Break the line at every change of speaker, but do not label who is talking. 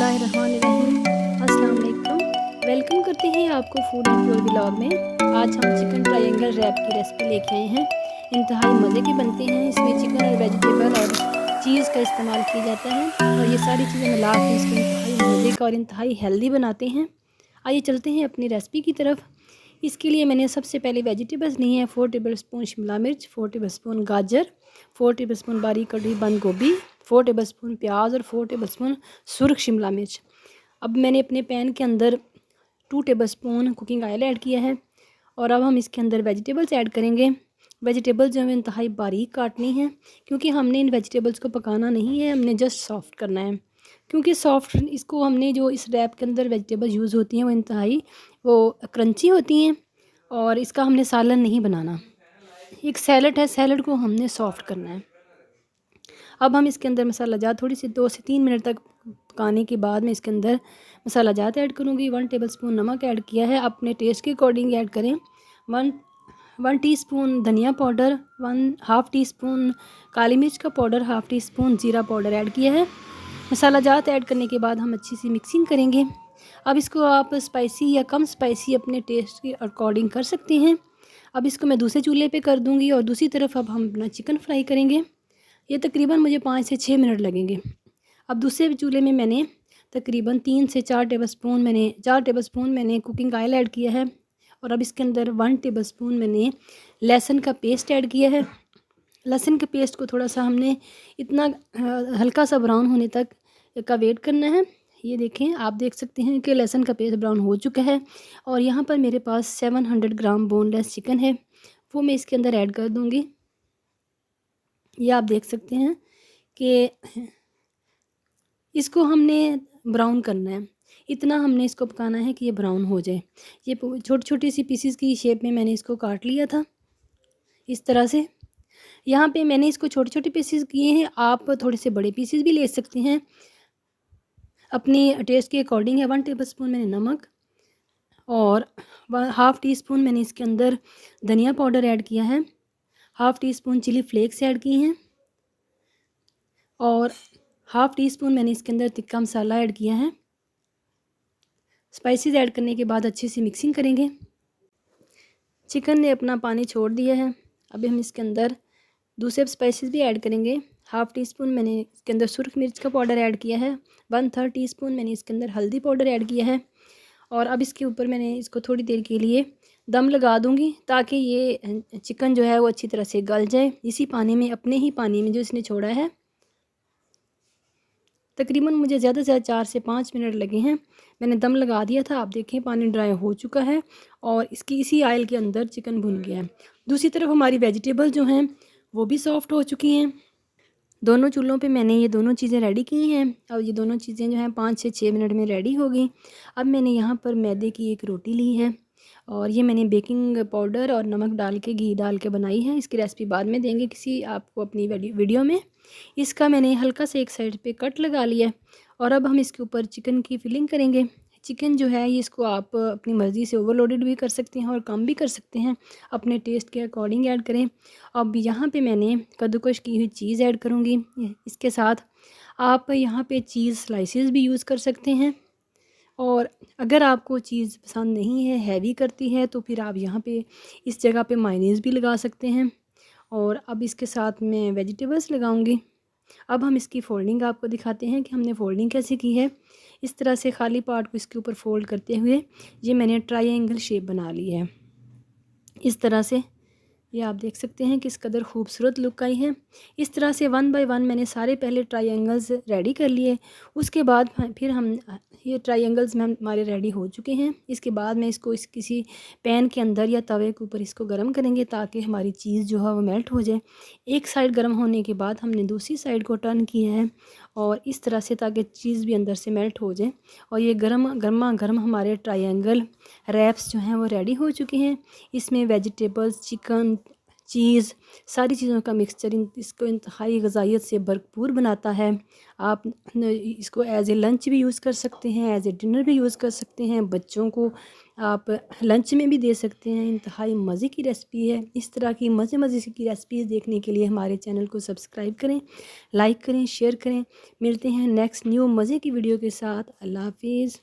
बिस्मिल्लाहिर्रहमानिर्रहीम। अस्सलाम वालेकुम। वेलकम करते हैं आपको फूड एंड फ्लोर व्लॉग में। आज हम चिकन ट्रायंगल रैप की रेसिपी लेके आए हैं। इंतहाई मज़े के बनते हैं। इसमें चिकन और वेजिटेबल और चीज़ का इस्तेमाल किया जाता है और ये सारी चीज़ें मिला के इसको इंतहाई मज़े का और इंतहाई हेल्दी बनाते हैं। आइए चलते हैं अपनी रेसिपी की तरफ। इसके लिए मैंने सबसे पहले वेजिटेबल्स ली हैं। 4 टेबलस्पून शिमला मिर्च, 4 टेबलस्पून गाजर, 4 टेबलस्पून बारीक कटी बंद गोभी, 4 टेबलस्पून प्याज और 4 टेबलस्पून सुर्ख शिमला मिर्च। अब मैंने अपने पैन के अंदर 2 टेबलस्पून कुकिंग ऑयल ऐड किया है और अब हम इसके अंदर वेजिटेबल्स ऐड करेंगे। वेजिटेबल्स जो हमें इंतहाई बारीक काटनी है क्योंकि हमने इन वेजिटेबल्स को पकाना नहीं है, हमने जस्ट सॉफ्ट करना है। क्योंकि सॉफ्ट इसको हमने जो इस रैप के अंदर वेजिटेबल यूज़ होती हैं वो इंतहाई वो क्रंची होती हैं और इसका हमने सालन नहीं बनाना। एक सैलड है, सैलड को हमने सॉफ्ट करना है। अब हम इसके अंदर मसाला जात थोड़ी सी 2 से 3 मिनट तक पकाने के बाद मैं इसके अंदर मसाला जात ऐड करूँगी। 1 टेबलस्पून नमक ऐड किया है, अपने टेस्ट के अकॉर्डिंग ऐड करें। 1 टीस्पून धनिया पाउडर, 1 हाफ़ टी स्पून काली मिर्च का पाउडर, हाफ़ टी स्पून ज़ीरा पाउडर ऐड किया है। मसाला जात ऐड करने के बाद हम अच्छी सी मिक्सिंग करेंगे। अब इसको आप स्पाइसी या कम स्पाइसी अपने टेस्ट के अकॉर्डिंग कर सकते हैं। अब इसको मैं दूसरे चूल्हे पे कर दूंगी और दूसरी तरफ अब हम अपना चिकन फ्राई करेंगे। ये तकरीबन मुझे 5 से 6 मिनट लगेंगे। अब दूसरे चूल्हे में मैंने तकरीबन 3 से 4 टेबलस्पून मैंने कुकिंग ऑयल ऐड किया है और अब इसके अंदर 1 टेबलस्पून मैंने लहसुन का पेस्ट ऐड किया है। लहसुन के पेस्ट को थोड़ा सा हमने इतना हल्का सा ब्राउन होने तक का वेट करना है। ये देखें, आप देख सकते हैं कि लहसुन का पेस्ट ब्राउन हो चुका है और यहाँ पर मेरे पास 700 ग्राम बोनलेस चिकन है, वो मैं इसके अंदर ऐड कर दूँगी। ये आप देख सकते हैं कि इसको हमने ब्राउन करना है, इतना हमने इसको पकाना है कि ये ब्राउन हो जाए। ये छोटी छोटी सी पीसीस की शेप में मैंने इसको काट लिया था इस तरह से। यहाँ पे मैंने इसको छोटे छोटे पीसेस किए हैं, आप थोड़े से बड़े पीसेस भी ले सकते हैं, अपनी टेस्ट के अकॉर्डिंग है। 1 टेबलस्पून मैंने नमक और हाफ़ टी स्पून मैंने इसके अंदर धनिया पाउडर ऐड किया है, half teaspoon chilli flakes add किए हैं और हाफ़ टी स्पून मैंने इसके अंदर तिक्का मसाला ऐड किया है। स्पाइसेस ऐड करने के बाद अच्छी सी मिक्सिंग करेंगे। चिकन ने अपना पानी छोड़ दिया है। अभी हम इसके अंदर दूसरे स्पाइसेस भी ऐड करेंगे। हाफ़ टी स्पून मैंने इसके अंदर सुर्ख मिर्च का पाउडर ऐड किया है, 1/3 टीस्पून मैंने इसके अंदर हल्दी पाउडर ऐड किया है और अब इसके ऊपर मैंने इसको थोड़ी देर के लिए दम लगा दूंगी ताकि ये चिकन जो है वो अच्छी तरह से गल जाए इसी पानी में, अपने ही पानी में जो इसने छोड़ा है। तकरीबन मुझे ज़्यादा से ज़्यादा 4 से 5 मिनट लगे हैं। मैंने दम लगा दिया था, आप देखें पानी ड्राई हो चुका है और इसकी इसी ऑयल के अंदर चिकन भुन गया है। दूसरी तरफ हमारी वेजिटेबल जो हैं वो भी सॉफ्ट हो चुकी हैं। दोनों चूल्हों पे मैंने ये दोनों चीज़ें रेडी की हैं और ये दोनों चीज़ें जो हैं 5 से 6 मिनट में रेडी हो गई। अब मैंने यहाँ पर मैदे की एक रोटी ली है और ये मैंने बेकिंग पाउडर और नमक डाल के, घी डाल के बनाई है। इसकी रेसिपी बाद में देंगे किसी आपको अपनी वीडियो में। इसका मैंने हल्का से एक साइड पे कट लगा लिया है और अब हम इसके ऊपर चिकन की फिलिंग करेंगे। चिकन जो है ये इसको आप अपनी मर्ज़ी से ओवरलोडेड भी कर सकते हैं और कम भी कर सकते हैं, अपने टेस्ट के अकॉर्डिंग ऐड करें। अब यहाँ पे मैंने कद्दूकश की हुई चीज़ ऐड करूँगी। इसके साथ आप यहाँ पे चीज़ स्लाइसेस भी यूज़ कर सकते हैं और अगर आपको चीज़ पसंद नहीं है, हैवी करती है, तो फिर आप यहाँ पे इस जगह पे मायोनीज़ भी लगा सकते हैं। और अब इसके साथ मैं वेजिटेबल्स लगाऊंगी। अब हम इसकी फ़ोल्डिंग आपको दिखाते हैं कि हमने फ़ोल्डिंग कैसे की है। इस तरह से खाली पार्ट को इसके ऊपर फ़ोल्ड करते हुए ये मैंने ट्रायंगल शेप बना ली है। इस तरह से ये आप देख सकते हैं किस कदर खूबसूरत लुक आई है। इस तरह से 1 बाय 1 मैंने सारे पहले ट्रायंगल्स रेडी कर लिए। उसके बाद फिर हम ये ट्रायंगल्स में हमारे रेडी हो चुके हैं। इसके बाद मैं इसको किसी पैन के अंदर या तवे के ऊपर इसको गर्म करेंगे ताकि हमारी चीज़ जो है वो मेल्ट हो जाए। एक साइड गर्म होने के बाद हमने दूसरी साइड को टर्न किया है और इस तरह से ताकि चीज़ भी अंदर से मेल्ट हो जाए और ये गर्मा गर्म हमारे ट्रायंगल रैप्स जो हैं वो रेडी हो चुके हैं। इसमें वेजिटेबल्स, चिकन, चीज़, सारी चीज़ों का मिक्सचर इसको इंतहाई ग़िज़ाइयत से भरपूर बनाता है। आप इसको एज़ ए लंच भी यूज़ कर सकते हैं, एज़ ए डिनर भी यूज़ कर सकते हैं। बच्चों को आप लंच में भी दे सकते हैं। इंतहाई मज़े की रेसिपी है। इस तरह की मज़े की रेसिपीज़ देखने के लिए हमारे चैनल को सब्सक्राइब करें, लाइक करें, शेयर करें। मिलते हैं नेक्स्ट न्यू मज़े की वीडियो के साथ। अल्लाह हाफ़िज़।